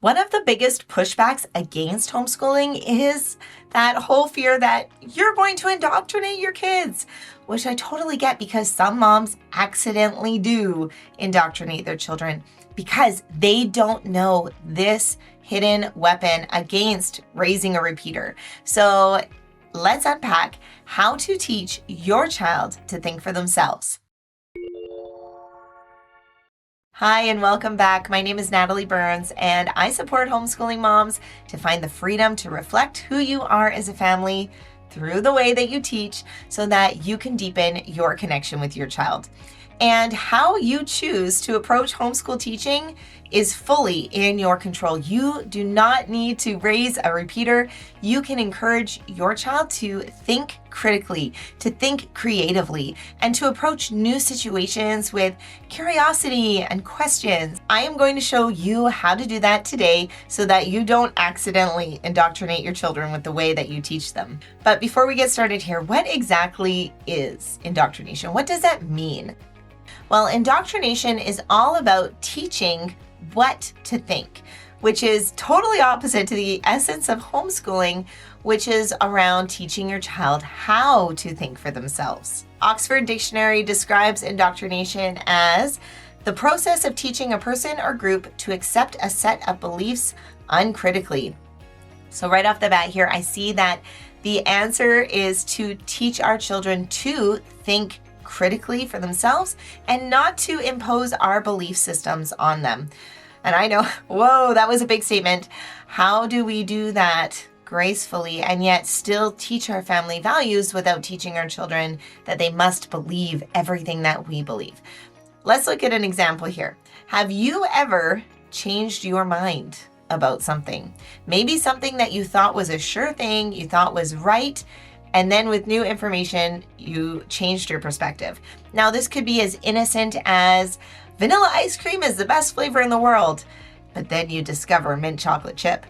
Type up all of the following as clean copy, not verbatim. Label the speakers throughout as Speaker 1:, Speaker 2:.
Speaker 1: One of the biggest pushbacks against homeschooling is that whole fear that you're going to indoctrinate your kids, which I totally get because some moms accidentally do indoctrinate their children because they don't know this hidden weapon against raising a repeater. So let's unpack how to teach your child to think for themselves. Hi, and welcome back. My name is Natalie Burns, and I support homeschooling moms to find the freedom to reflect who you are as a family through the way that you teach so that you can deepen your connection with your child. And how you choose to approach homeschool teaching is fully in your control. You do not need to raise a repeater. You can encourage your child to think critically, to think creatively, and to approach new situations with curiosity and questions. I am going to show you how to do that today so that you don't accidentally indoctrinate your children with the way that you teach them. But before we get started here, what exactly is indoctrination? What does that mean? Well, indoctrination is all about teaching what to think, which is totally opposite to the essence of homeschooling, which is around teaching your child how to think for themselves. Oxford Dictionary describes indoctrination as the process of teaching a person or group to accept a set of beliefs uncritically. So right off the bat here, I see that the answer is to teach our children to think critically for themselves and not to impose our belief systems on them. And I know, whoa, that was a big statement. How do we do that gracefully and yet still teach our family values without teaching our children that they must believe everything that we believe? Let's look at an example here. Have you ever changed your mind about something? Maybe something that you thought was a sure thing, you thought was right, and then with new information, you changed your perspective. Now, this could be as innocent as vanilla ice cream is the best flavor in the world, but then you discover mint chocolate chip.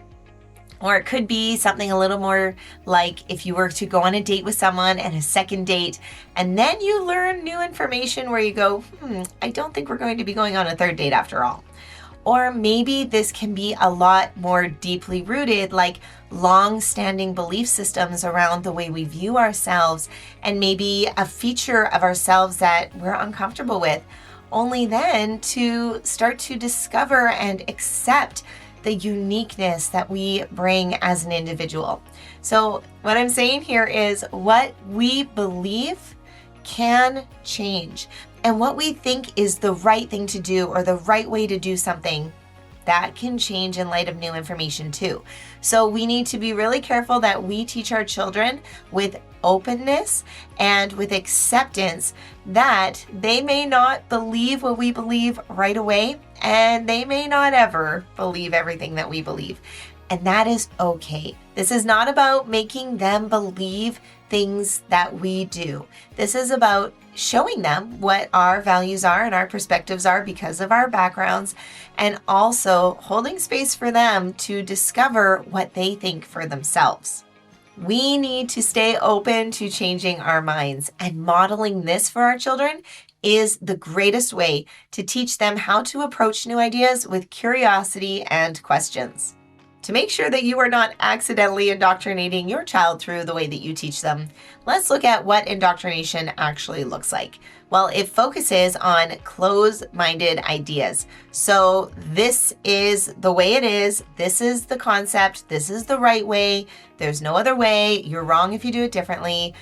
Speaker 1: Or it could be something a little more like if you were to go on a date with someone and a second date, and then you learn new information where you go, I don't think we're going to be going on a third date after all. Or maybe this can be a lot more deeply rooted, like long-standing belief systems around the way we view ourselves and maybe a feature of ourselves that we're uncomfortable with, only then to start to discover and accept the uniqueness that we bring as an individual. So what I'm saying here is what we believe can change. And what we think is the right thing to do or the right way to do something, that can change in light of new information too. So we need to be really careful that we teach our children with openness and with acceptance that they may not believe what we believe right away, and they may not ever believe everything that we believe. And that is okay. This is not about making them believe things that we do. This is about showing them what our values are and our perspectives are because of our backgrounds, and also holding space for them to discover what they think for themselves. We need to stay open to changing our minds, and modeling this for our children is the greatest way to teach them how to approach new ideas with curiosity and questions. To make sure that you are not accidentally indoctrinating your child through the way that you teach them, let's look at what indoctrination actually looks like. Well, it focuses on closed-minded ideas. So this is the way it is. This is the concept. This is the right way. There's no other way. You're wrong if you do it differently.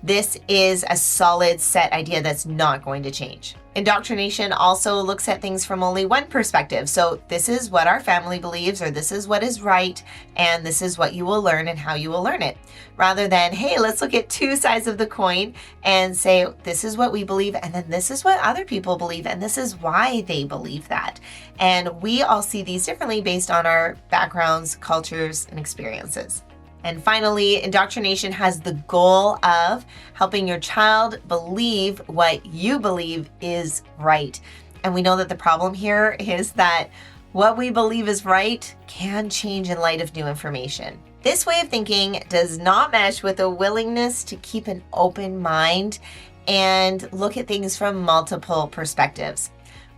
Speaker 1: This is a solid set idea that's not going to change. Indoctrination also looks at things from only one perspective. So this is what our family believes, or this is what is right, and this is what you will learn and how you will learn it. Rather than, hey, let's look at two sides of the coin and say, this is what we believe, and then this is what other people believe, and this is why they believe that. And we all see these differently based on our backgrounds, cultures, and experiences. And finally, indoctrination has the goal of helping your child believe what you believe is right. And we know that the problem here is that what we believe is right can change in light of new information. This way of thinking does not mesh with a willingness to keep an open mind and look at things from multiple perspectives.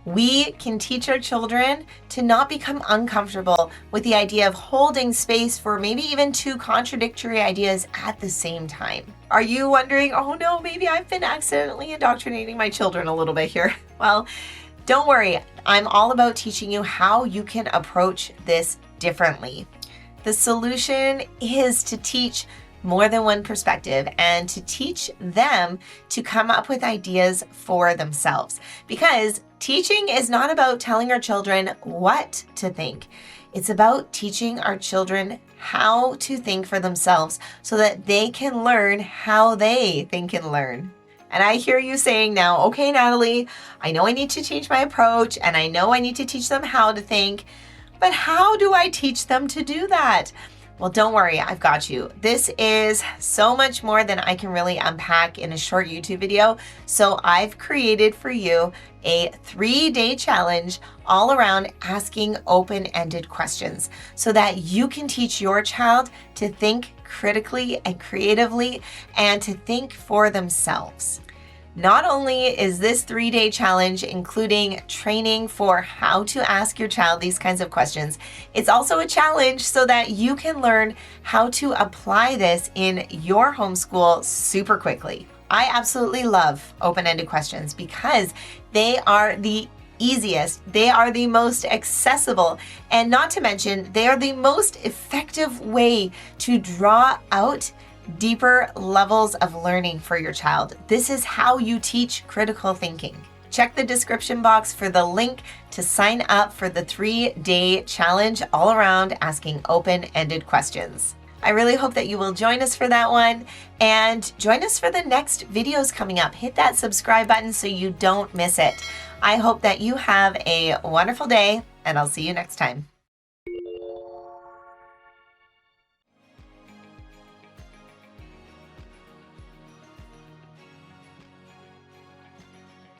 Speaker 1: We can teach our children to not become uncomfortable with the idea of holding space for maybe even two contradictory ideas at the same time. Are you wondering, oh no, maybe I've been accidentally indoctrinating my children a little bit here? Well, don't worry. I'm all about teaching you how you can approach this differently. The solution is to teach more than one perspective and to teach them to come up with ideas for themselves. Because teaching is not about telling our children what to think. It's about teaching our children how to think for themselves so that they can learn how they think and learn. And I hear you saying now, okay, Natalie, I know I need to change my approach and I know I need to teach them how to think, but how do I teach them to do that? Well, don't worry, I've got you. This is so much more than I can really unpack in a short YouTube video. So I've created for you a 3-day challenge all around asking open-ended questions so that you can teach your child to think critically and creatively and to think for themselves. Not only is this 3-day challenge including training for how to ask your child these kinds of questions, it's also a challenge so that you can learn how to apply this in your homeschool super quickly. I absolutely love open-ended questions because they are the easiest, they are the most accessible, and not to mention, they are the most effective way to draw out deeper levels of learning for your child. This is how you teach critical thinking. Check the description box for the link to sign up for the 3-day challenge all around asking open-ended questions. I really hope that you will join us for that one and join us for the next videos coming up. Hit that subscribe button so you don't miss it. I hope that you have a wonderful day and I'll see you next time.